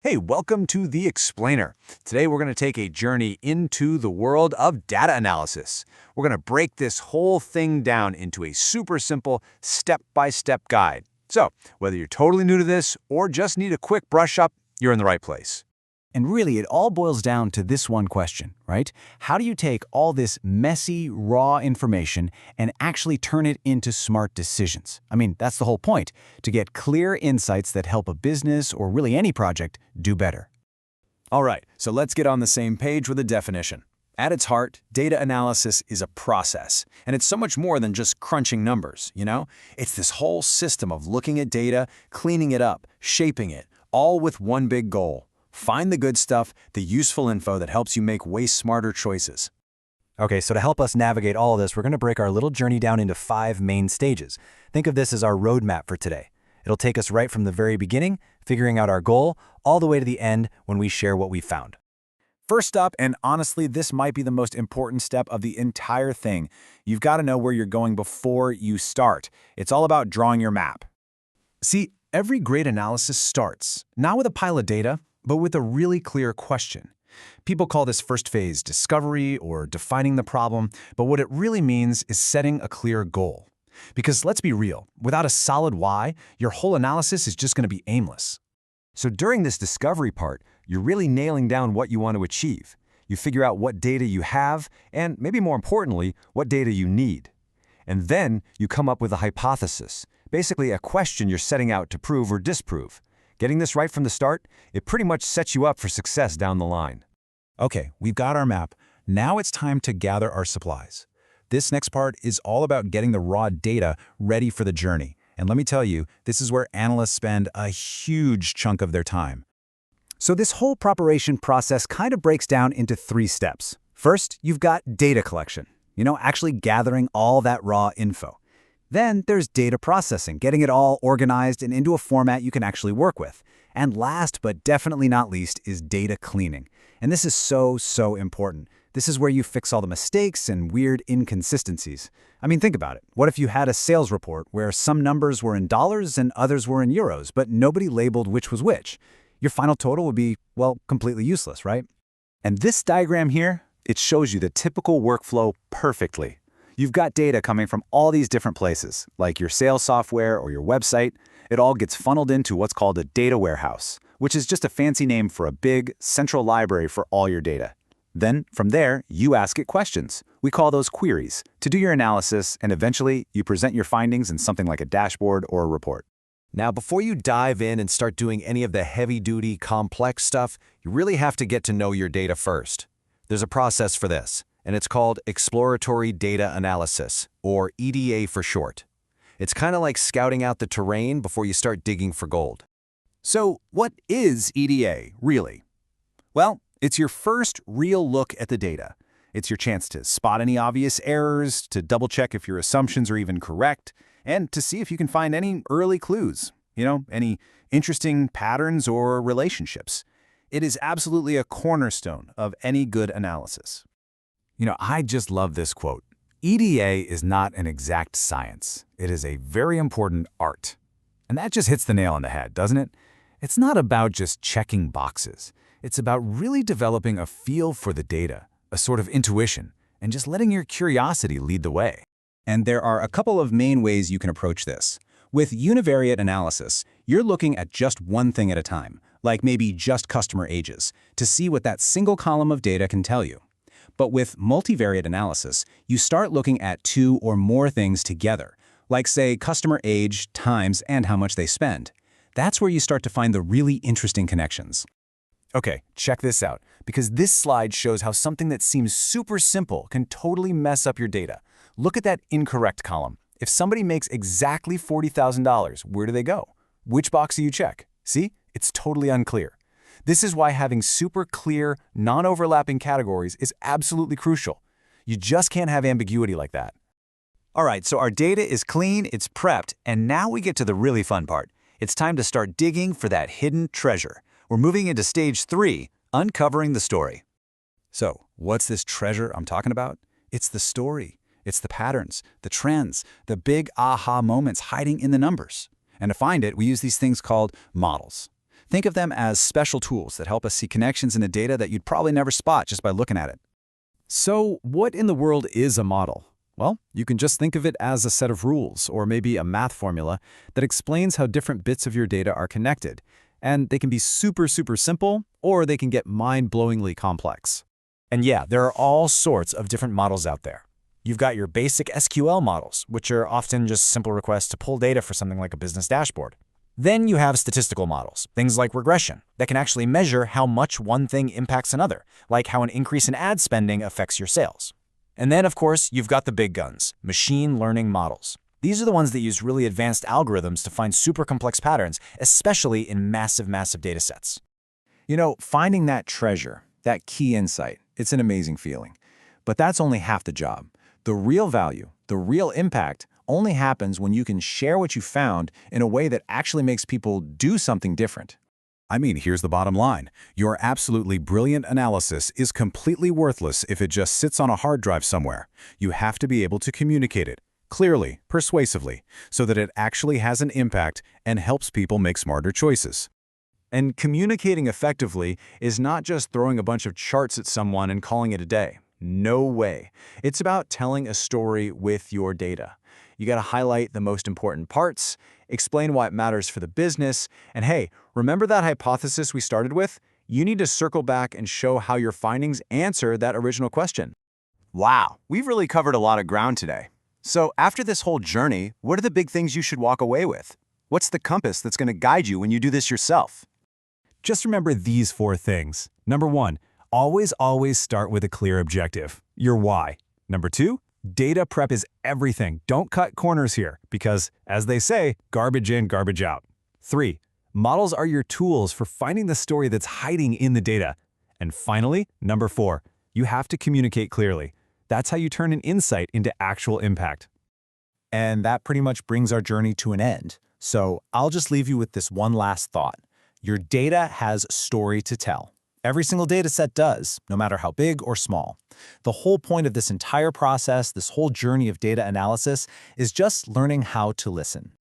Hey, welcome to The Explainer. Today we're going to take a journey into the world of data analysis. We're going to break this whole thing down into a super simple step-by-step guide. So, whether you're totally new to this or just need a quick brush up, you're in the right place. And really, it all boils down to this one question, right? How do you take all this messy, raw information and actually turn it into smart decisions? I mean, that's the whole point, to get clear insights that help a business or really any project do better. All right, so let's get on the same page with a definition. At its heart, data analysis is a process, and it's so much more than just crunching numbers, you know? It's this whole system of looking at data, cleaning it up, shaping it, all with one big goal. Find the good stuff, the useful info that helps you make way smarter choices. Okay, so to help us navigate all of this, we're going to break our little journey down into 5 main stages. Think of this as our roadmap for today. It'll take us right from the very beginning, figuring out our goal, all the way to the end when we share what we found. First up, and honestly, this might be the most important step of the entire thing, you've got to know where you're going before you start. It's all about drawing your map. See, every great analysis starts, not with a pile of data, but with a really clear question. People call this first phase discovery or defining the problem, but what it really means is setting a clear goal. Because let's be real, without a solid why, your whole analysis is just going to be aimless. So during this discovery part, you're really nailing down what you want to achieve. You figure out what data you have, and maybe more importantly, what data you need. And then you come up with a hypothesis, basically a question you're setting out to prove or disprove. Getting this right from the start, it pretty much sets you up for success down the line. Okay, we've got our map. Now it's time to gather our supplies. This next part is all about getting the raw data ready for the journey. And let me tell you, this is where analysts spend a huge chunk of their time. So this whole preparation process kind of breaks down into 3 steps. First, you've got data collection, actually gathering all that raw info. Then there's data processing, getting it all organized and into a format you can actually work with. And last but definitely not least is data cleaning. And this is so important. This is where you fix all the mistakes and weird inconsistencies. I mean, think about it. What if you had a sales report where some numbers were in dollars and others were in euros, but nobody labeled which was which? Your final total would be, well, completely useless, right? And this diagram here, it shows you the typical workflow perfectly. You've got data coming from all these different places, like your sales software or your website. It all gets funneled into what's called a data warehouse, which is just a fancy name for a big, central library for all your data. Then, from there, you ask it questions. We call those queries, to do your analysis, and eventually, you present your findings in something like a dashboard or a report. Now, before you dive in and start doing any of the heavy-duty, complex stuff, you really have to get to know your data first. There's a process for this, and it's called exploratory data analysis, or EDA for short. It's kind of like scouting out the terrain before you start digging for gold. So, what is EDA, really? Well, it's your first real look at the data. It's your chance to spot any obvious errors, to double-check if your assumptions are even correct, and to see if you can find any early clues, any interesting patterns or relationships. It is absolutely a cornerstone of any good analysis. I just love this quote. EDA is not an exact science. It is a very important art. And that just hits the nail on the head, doesn't it? It's not about just checking boxes. It's about really developing a feel for the data, a sort of intuition, and just letting your curiosity lead the way. And there are a couple of main ways you can approach this. With univariate analysis, you're looking at just one thing at a time, like maybe just customer ages, to see what that single column of data can tell you. But with multivariate analysis, you start looking at 2 or more things together, like say customer age, times, and how much they spend. That's where you start to find the really interesting connections. Okay, check this out, because this slide shows how something that seems super simple can totally mess up your data. Look at that incorrect column. If somebody makes exactly $40,000, where do they go? Which box do you check? See? It's totally unclear. This is why having super clear, non-overlapping categories is absolutely crucial. You just can't have ambiguity like that. All right, so our data is clean, it's prepped, and now we get to the really fun part. It's time to start digging for that hidden treasure. We're moving into stage 3, uncovering the story. So, what's this treasure I'm talking about? It's the story. It's the patterns, the trends, the big aha moments hiding in the numbers. And to find it, we use these things called models. Think of them as special tools that help us see connections in the data that you'd probably never spot just by looking at it. So, what in the world is a model? Well, you can just think of it as a set of rules, or maybe a math formula, that explains how different bits of your data are connected. And they can be super simple, or they can get mind-blowingly complex. And yeah, there are all sorts of different models out there. You've got your basic SQL models, which are often just simple requests to pull data for something like a business dashboard. Then you have statistical models, things like regression, that can actually measure how much one thing impacts another, like how an increase in ad spending affects your sales. And then, of course, you've got the big guns, machine learning models. These are the ones that use really advanced algorithms to find super complex patterns, especially in massive data sets. You know, finding that treasure, that key insight, it's an amazing feeling. But that's only half the job. The real value, the real impact, only happens when you can share what you found in a way that actually makes people do something different. I mean, here's the bottom line. Your absolutely brilliant analysis is completely worthless if it just sits on a hard drive somewhere. You have to be able to communicate it clearly, persuasively, so that it actually has an impact and helps people make smarter choices. And communicating effectively is not just throwing a bunch of charts at someone and calling it a day. No way. It's about telling a story with your data. You got to highlight the most important parts, explain why it matters for the business, and hey, remember that hypothesis we started with? You need to circle back and show how your findings answer that original question. Wow, we've really covered a lot of ground today. So after this whole journey, what are the big things you should walk away with? What's the compass that's going to guide you when you do this yourself? Just remember these 4 things. Number 1, always start with a clear objective, your why. Number 2, data prep is everything. Don't cut corners here because, as they say, garbage in, garbage out. 3, models are your tools for finding the story that's hiding in the data. And finally, number 4, you have to communicate clearly. That's how you turn an insight into actual impact. And that pretty much brings our journey to an end. So I'll just leave you with this one last thought. Your data has story to tell. Every single data set does, no matter how big or small. The whole point of this entire process, this whole journey of data analysis, is just learning how to listen.